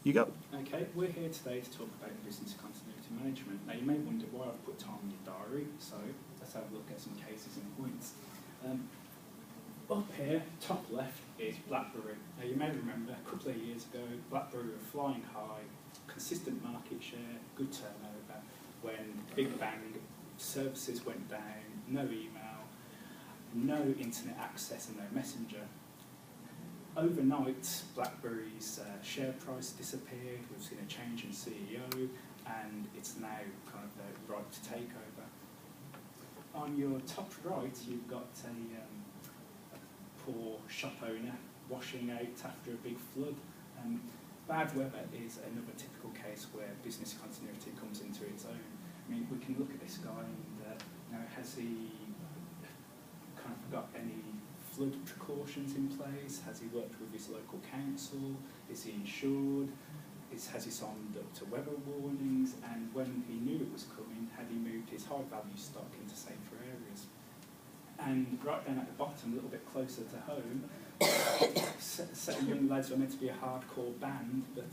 You go. Okay, we're here today to talk about business continuity management. Now you may wonder why I've put time in your diary, so let's have a look at some cases and points. Up here, top left, is BlackBerry. Now you may remember a couple of years ago, BlackBerry were flying high, consistent market share, good turnover. When Big Bang, services went down, no email, no internet access and no messenger. Overnight, BlackBerry's share price disappeared, we've seen a change in CEO, and it's now kind of ripe to take over. On your top right, you've got a poor shop owner washing out after a big flood. Bad weather is another typical case where business continuity comes into its own. I mean, we can look at this guy and has he kind of got any flood precautions in place? Has he worked with his local council? Is he insured? Has he signed up to weather warnings? And when he knew it was coming, had he moved his high value stock into safer areas? And right down at the bottom, a little bit closer to home, a set of young lads were meant to be a hardcore band, but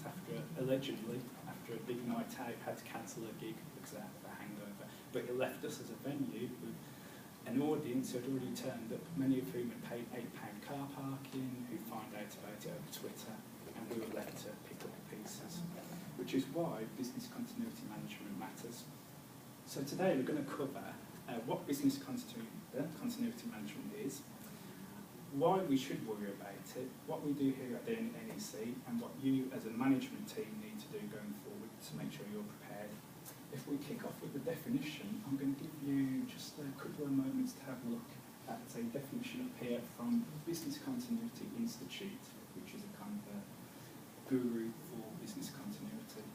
allegedly, after a big night out, had to cancel a gig because they had a hangover. But it left us as a venue with an audience who had already turned up, many of whom had paid £8 car parking, who found out about it over Twitter, and we were left to pick up the pieces, which is why business continuity management matters. So today we're going to cover what business continuity management is, why we should worry about it, what we do here at the NEC, and what you as a management team need to do going forward to make sure you're prepared. If we kick off with the definition, I'm going to give you just a couple of moments to have a look at a definition up here from Business Continuity Institute, which is a kind of a guru for business continuity.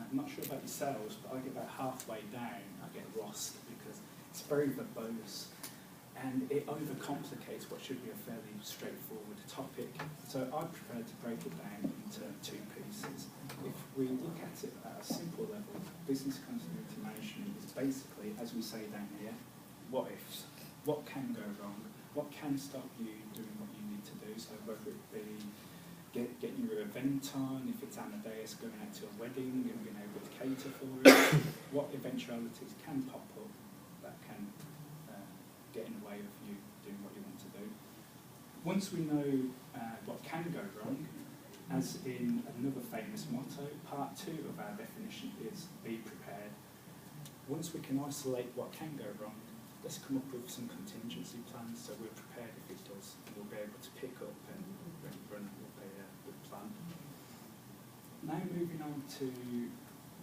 I'm not sure about yourselves, but I get about halfway down, I get lost because it's very verbose. And it overcomplicates what should be a fairly straightforward topic. So I prefer to break it down into two pieces. If we look at it at a simple level, business continuity management is basically, as we say down here, what ifs. What can go wrong? What can stop you doing what you need to do? So whether it be getting your event on, if it's Amadeus going out to a wedding and being able to cater for it, what eventualities can pop up that can get in the way of you doing what you want to do. Once we know what can go wrong, as in another famous motto, part 2 of our definition is be prepared. Once we can isolate what can go wrong, let's come up with some contingency plans so we're prepared if it does, and we'll be able to pick up and run with a good plan. Now moving on to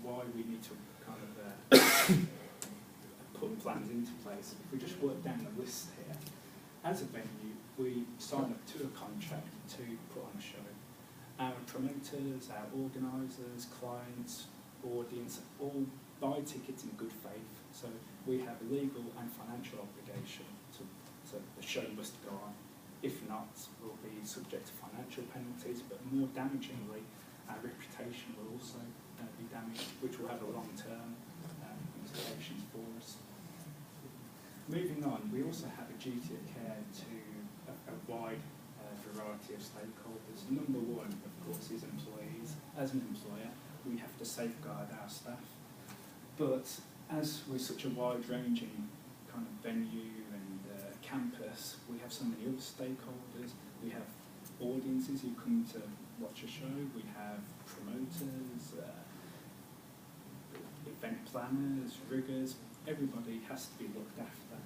why we need to kind of put plans into place. If we just work down the list here, as a venue, we sign up to a contract to put on a show. Our promoters, our organisers, clients, audience, all buy tickets in good faith. So we have a legal and financial obligation so the show must go on. If not, we'll be subject to financial penalties, but more damagingly, our reputation will also be damaged, which will have a long-term implications for us. Moving on, we also have a duty of care to a wide variety of stakeholders. Number one, of course, is employees. As an employer, we have to safeguard our staff. But as we're such a wide-ranging kind of venue and campus, we have so many other stakeholders. We have audiences who come to watch a show. We have promoters, event planners, riggers. Everybody has to be looked after.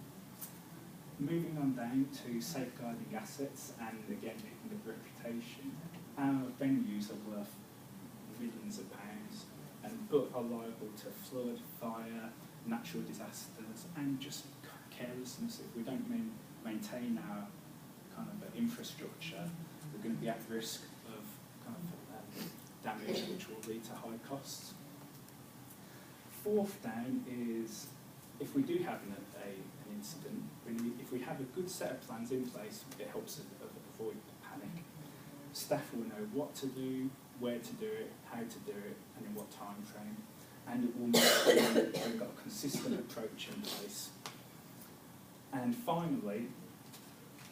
Moving on down to safeguarding assets and again picking up reputation. Our venues are worth millions of pounds but are liable to flood, fire, natural disasters and just carelessness. If we don't maintain our kind of infrastructure, we're going to be at risk of kind of damage which will lead to high costs. Fourth down is, if we do have an incident, if we have a good set of plans in place, it helps us avoid panic. Staff will know what to do, where to do it, how to do it, and in what time frame. And it will make sure that we've got a consistent approach approach in place. And finally,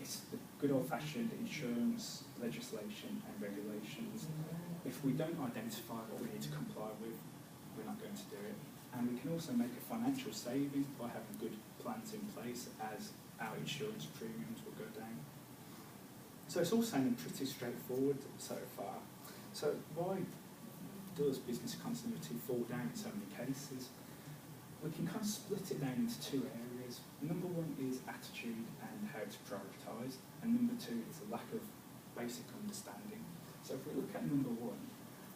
it's the good old-fashioned insurance legislation and regulations. If we don't identify what we need to comply with, we're not going to do it. And we can also make a financial saving by having good plans in place, as our insurance premiums will go down. So it's all sounding pretty straightforward so far. So why does business continuity fall down in so many cases? We can kind of split it down into two areas. Number one is attitude and how to prioritise, and number two is a lack of basic understanding. So if we look at number one,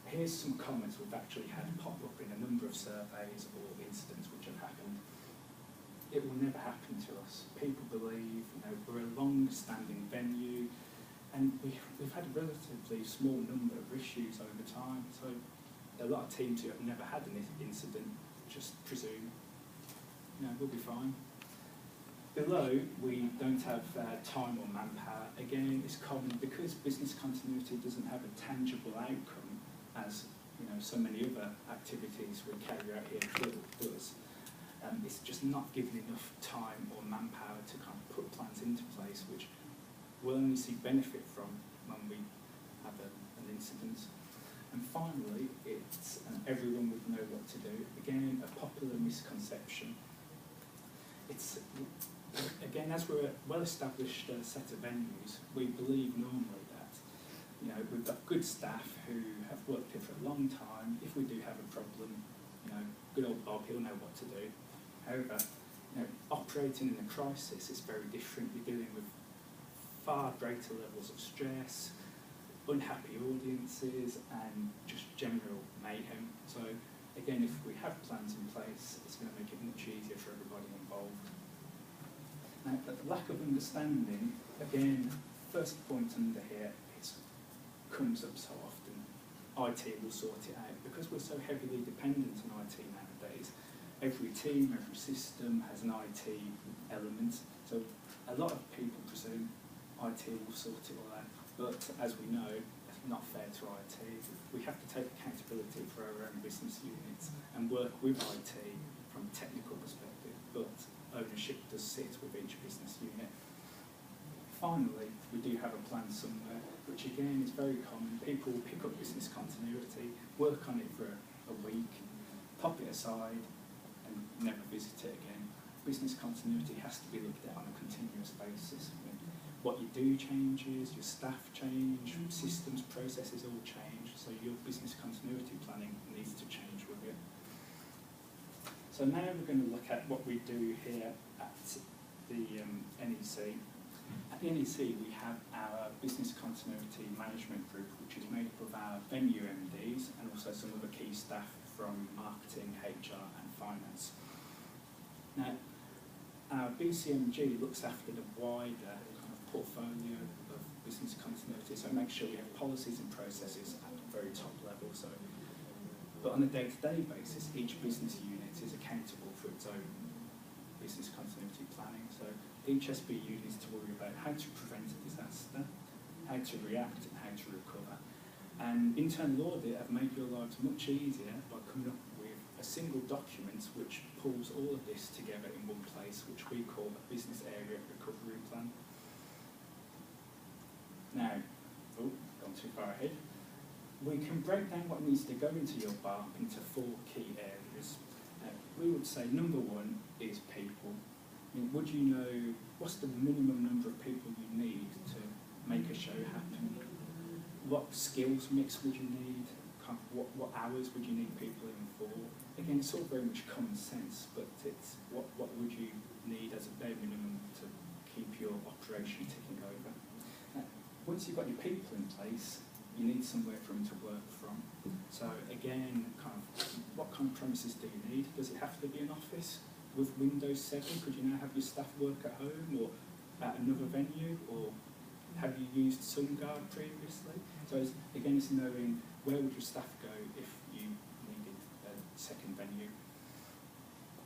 here's some comments we've actually had pop up in a number of surveys or incidents which have happened. It will never happen to us. People believe, we're a long-standing venue, and we've had a relatively small number of issues over time. So a lot of teams who have never had an incident just presume, we'll be fine. Below, we don't have time or manpower. Again, it's common because business continuity doesn't have a tangible outcome, as so many other activities we carry out here does. It's just not given enough time or manpower to kind of put plans into place, which we'll only see benefit from when we have an incident. And finally, it's everyone would know what to do. Again, a popular misconception. It's, again, as we're a well-established set of venues, we believe normally that we've got good staff who have worked here for a long time. If we do have a problem, good old Bob, he'll know what to do. However, operating in a crisis is very different. You're dealing with far greater levels of stress, unhappy audiences, and just general mayhem. So again, if we have plans in place, it's going to make it much easier for everybody involved. Now, the lack of understanding, again, first point under here, it comes up so often. IT will sort it out. Because we're so heavily dependent on IT nowadays, every team, every system has an IT element. So a lot of people presume IT will sort it all out. But as we know, it's not fair to IT. We have to take accountability for our own business units and work with IT from a technical perspective, but ownership does sit with each business unit. Finally, we do have a plan somewhere, which again is very common. People will pick up business continuity, work on it for a week, pop it aside, and never visit it again. Business continuity has to be looked at on a continuous basis. What you do changes, your staff change, systems, processes all change, so your business continuity planning needs to change with it. So now we're going to look at what we do here at the NEC. At the NEC we have our business continuity management group, which is made up of our venue MDs and also some other key staff from marketing, HR and finance. Now, our BCMG looks after the wider portfolio of business continuity, so make sure we have policies and processes at the very top level. So, but on a day-to-day basis, each business unit is accountable for its own business continuity planning. So each SBU needs to worry about how to prevent a disaster, how to react, and how to recover. And internal audit have made your lives much easier by coming up with a single document which pulls all of this together in one place, which we call a business area recovery plan. Now, gone too far ahead. We can break down what needs to go into your BARP into 4 key areas. We would say number one is people. Would you know what's the minimum number of people you need to make a show happen? What skills mix would you need? What hours would you need people in for? Again, it's all very much common sense, but it's what would you need as a bare minimum to keep your operation ticking over? Once you've got your people in place, you need somewhere for them to work from. So again, what kind of premises do you need? Does it have to be an office with Windows 7? Could you now have your staff work at home or at another venue? Or have you used SunGuard previously? So again, it's knowing where would your staff go if you needed a second venue.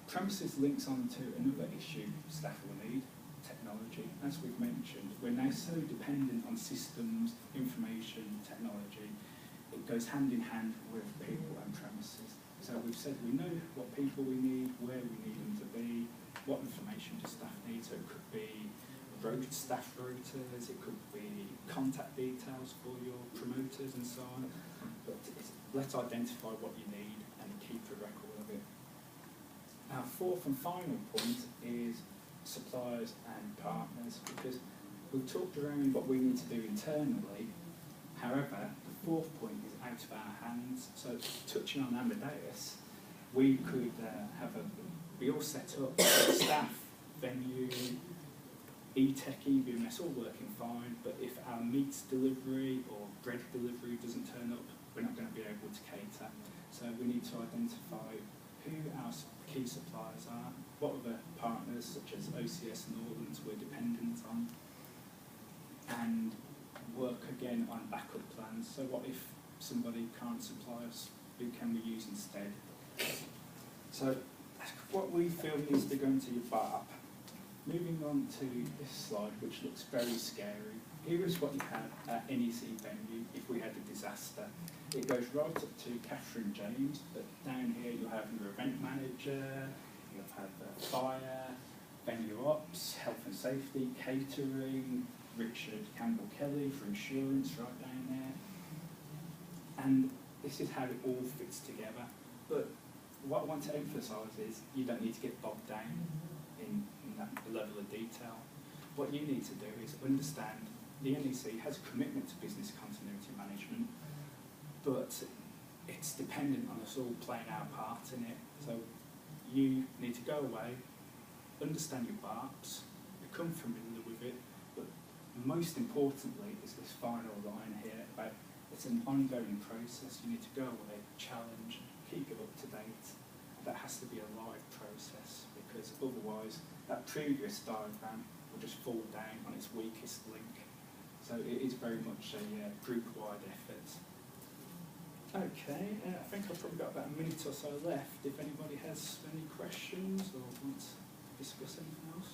Premises links on to another issue staff will need. Technology. As we've mentioned, we're now so dependent on systems, information, technology. It goes hand in hand with people and premises. So we've said we know what people we need, where we need them to be, what information do staff need? So it could be staff rotors, it could be contact details for your promoters and so on. But let's identify what you need and keep a record of it. Our fourth and final point is suppliers and partners, because we've talked around what we need to do internally. However, the fourth point is out of our hands. So touching on Amadeus, we could be all set up, staff, venue, e-tech, EBMS, all working fine, but if our meats delivery or bread delivery doesn't turn up, we're not going to be able to cater. So we need to identify who our key suppliers are, what other partners such as OCS and Norlands we're dependent on, and work again on backup plans. So what if somebody can't supply us, who can we use instead? So what we feel needs to go into your BARP. Moving on to this slide, which looks very scary. Here is what you have at NEC venue if we had a disaster. It goes right up to Catherine James, but down here you'll have your event manager, you'll have fire, venue ops, health and safety, catering, Richard Campbell-Kelly for insurance right down there. And this is how it all fits together. But what I want to emphasise is you don't need to get bogged down in that level of detail. What you need to do is understand the NEC has a commitment to business continuity management, but it's dependent on us all playing our part in it. So you need to go away, understand your BARPs, become familiar with it, but most importantly is this final line here about it's an ongoing process. You need to go away, challenge, keep it up to date. That has to be a live process, because otherwise that previous diagram will just fall down on its weakest link. So it is very much a group-wide effort. Okay, I think I've probably got about a minute or so left. If anybody has any questions or wants to discuss anything else.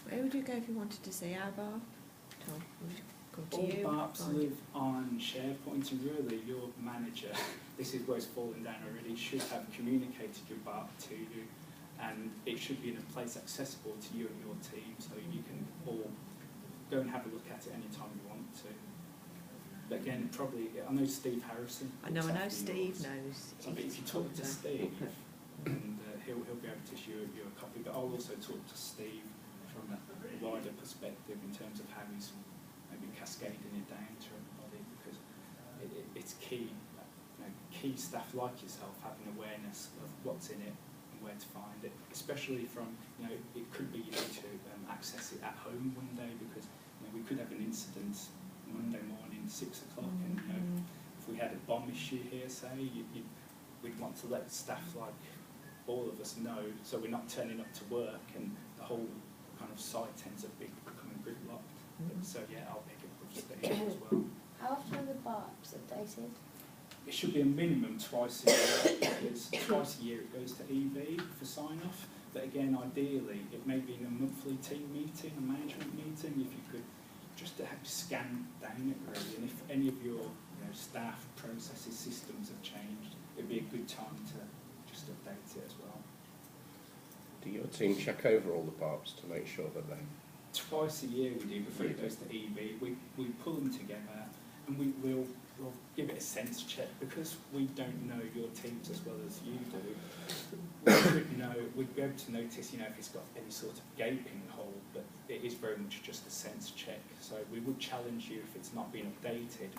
Where would you go if you wanted to see our bar? Tom, would you come to All you? BARPs live on SharePoint, and really your manager, this is where it's fallen down already, should have communicated your BARP to you, and it should be in a place accessible to you and your team, so you can all go and have a look at it anytime you want to. But again, probably, I know Steve Harrison. I know Steve knows. So if you talk to Steve, and he'll be able to issue you a copy, but I'll also talk to Steve from a wider perspective in terms of how he's maybe cascading it down to everybody, because it's key. Key staff like yourself having awareness of what's in it and where to find it, especially from, it could be you need to access it at home one day, because we could have an incident Monday morning, 6 o'clock, and if we had a bomb issue here, say, we'd want to let staff like all of us know, so we're not turning up to work and the whole kind of site ends up becoming gridlocked. So yeah, I'll pick it up with Steve as well. How often are the BARPs updated? It should be a minimum twice a year, because twice a year it goes to EV for sign-off. But again, ideally, it may be in a monthly team meeting, a management meeting, if you could just to have scan down it really. And if any of your staff, processes, systems have changed, it'd be a good time to just update it as well. Do your team check over all the BARPs to make sure that they... Twice a year we do, before it goes to EV. We pull them together, and we'll give it a sense check, because we don't know your teams as well as you do. We'd be able to notice, if it's got any sort of gaping hole, but it is very much just a sense check. So we would challenge you if it's not been updated.